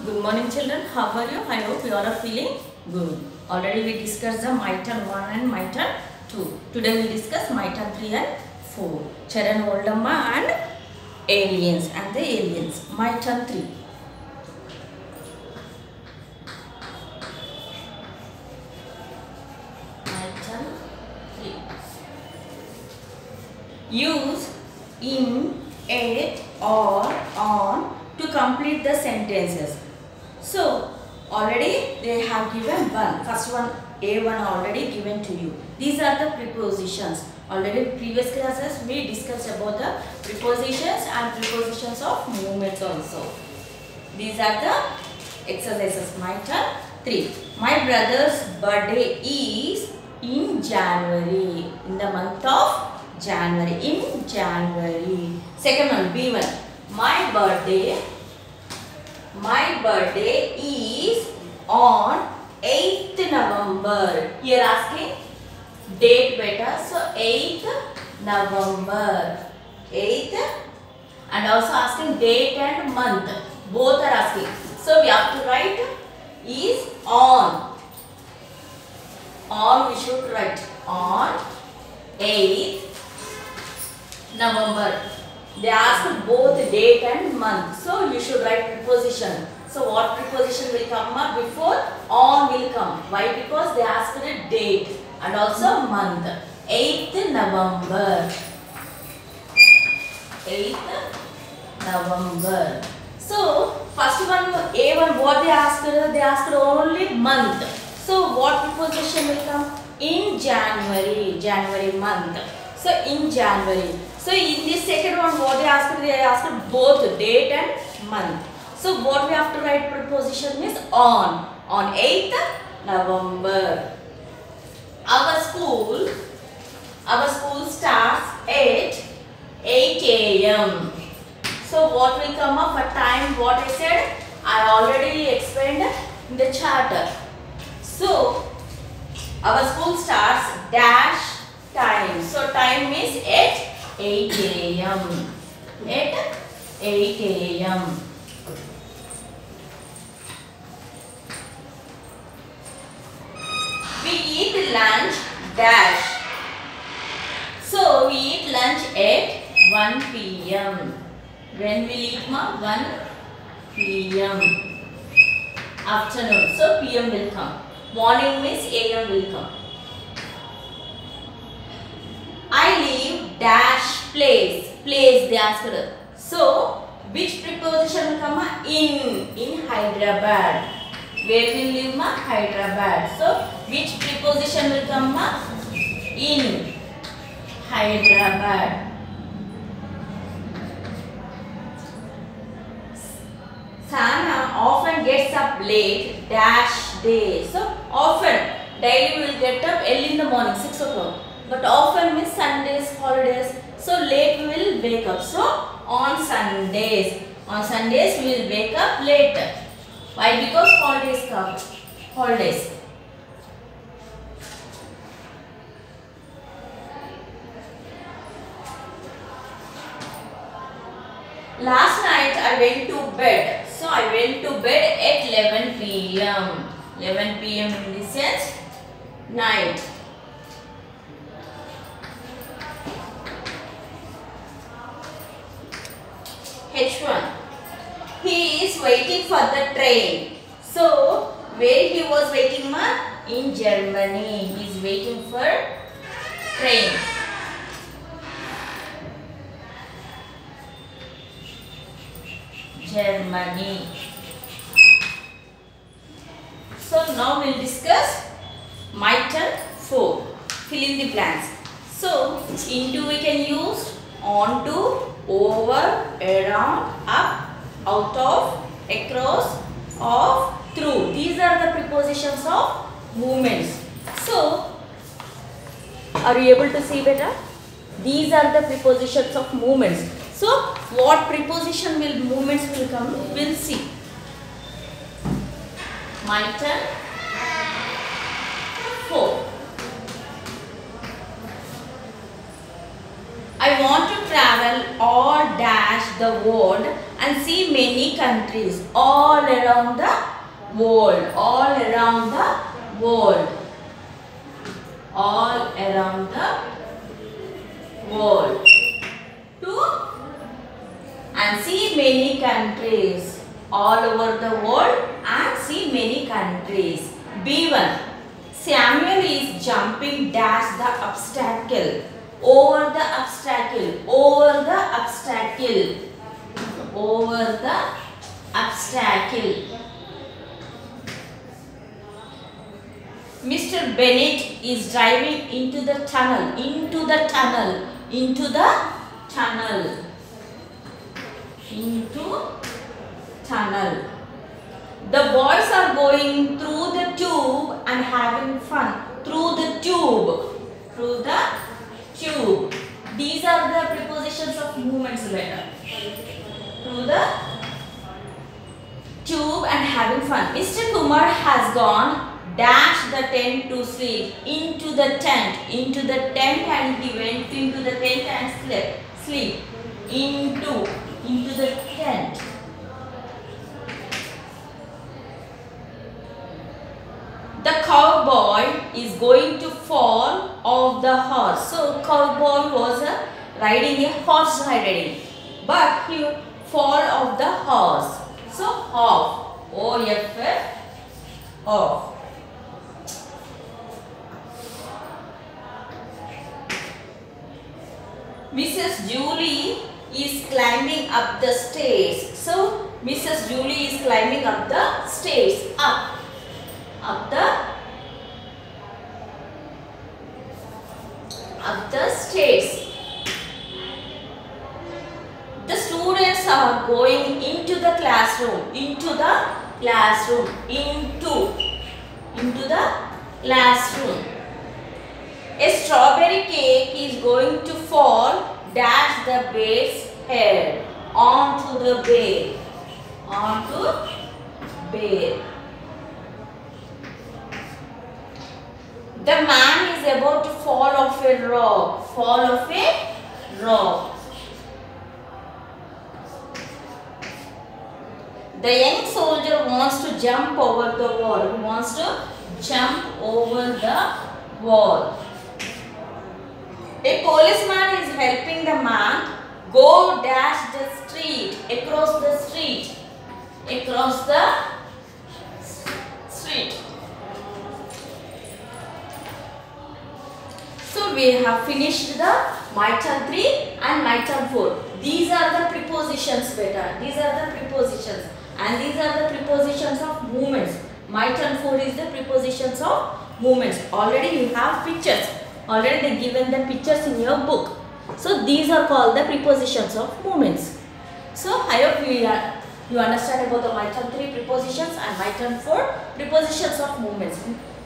Good morning children, how are you? I hope you all are feeling good. Already we discussed the my turn 1 and my turn 2. Today we discuss my turn 3 and 4. Charan Oldamma and aliens and the aliens. My turn 3. My turn 3. Use in, at or on to complete the sentences. So already they have given one. First one A1 already given to you. These are the prepositions. Already previous classes we discussed about the prepositions and prepositions of movements also. These are the exercises. My turn 3. My brother's birthday is in January. In the month of January. In January. Second one B1. My birthday is on 8th November. Here asking date beta. So 8th November. 8th and also asking date and month. Both are asking. So we have to write is on. On we should write on 8th November. They ask both date and month. So you should write preposition. So what preposition will come up before on will come. Why? Because they asked a date and also month. 8th November. 8th November. So first one A1 what they asked? They asked only month. So what preposition will come? In January. January month. So in January. So in this second one what they asked both date and month. So what we have to write preposition is on 8th November. Our school starts at 8 a.m. So what will come up for time? What I said I already explained in the chart. So our school starts dash time. So time is at 8 a.m. At 8 a.m. We eat lunch dash. So we eat lunch at 1 p.m. When we eat 1 p.m. Afternoon. So p.m. will come. Morning means a.m. will come. I live dash place. Place they asked. So which preposition will come? In Hyderabad. Where will live? Hyderabad. So which preposition will come? In Hyderabad. Sana often gets up late dash day. So often daily we will get up early in the morning 6 o'clock. But often means Sundays, holidays. So late we will wake up. So on Sundays we will wake up late. Why? Because holidays come. Holidays. Last night I went to bed. So I went to bed at 11 p.m. 11 p.m. in this sense night. H1. He is waiting for the train. So where he was waiting? In Germany. He is waiting for train. Germany. So now we will discuss my turn 4. Fill in the blanks. So into we can use onto, over, around, up, out of, across, off, through. These are the prepositions of movements. So are you able to see better? These are the prepositions of movements. So what preposition will movements will come? We'll see. My turn 4. I want to travel or dash the world and see many countries all around the world. All around the world. All around the world. To and see many countries all over the world and see many countries. B1. Samuel is jumping dash the obstacle. Over the obstacle. Over the obstacle. Over the obstacle. Mr. Bennett is driving into the tunnel. Into the tunnel. Into the tunnel. Into tunnel. The boys are going through the tube and having fun. Through the tube. Through the tube. These are the prepositions of movements letter. Through the tube and having fun. Mr. Kumar has gone dash the tent to sleep. Into the tent. Into the tent and he went into the tent and sleep. Into the tent. The cowboy is going to fall off the horse. So cowboy was riding a horse riding, but he fall off the horse. So off. O-F-F. Off. Mrs. Julie is climbing up the stairs. So Mrs. Julie is climbing up the stairs. Up the stairs. The students are going into the classroom. Into the classroom. Into the classroom. A strawberry cake is going to fall dash the bear's head. Onto the bear. Onto bear. The man is about to fall off a rock. Fall off a rock. The young soldier wants to jump over the wall. He wants to jump over the wall. A policeman is helping the man go dash the street. Across the street. Across the street. So we have finished the my turn 3 and my turn 4. These are the prepositions beta. These are the prepositions and these are the prepositions of movements. My turn 4 is the prepositions of movements. Already you have pictures. Already they given the pictures in your book. So these are called the prepositions of movements. So I hope you understand about the my turn 3 prepositions and my turn 4 prepositions of movements.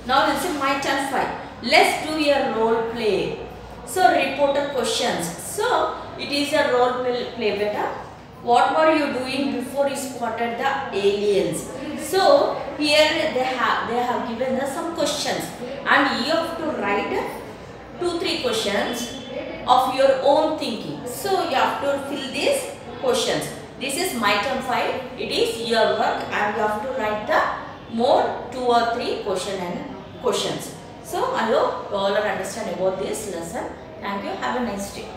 Now let's see my turn 5. Let's do a role play. So reporter questions. So it is a role play beta. What were you doing before you spotted the aliens? So here they have given us some questions and you have to write 2-3 questions of your own thinking. So you have to fill these questions. This is my turn 5. It is your work and you have to write the more 2 or 3 questions. So I hope you all understand about this lesson. Thank you. Have a nice day.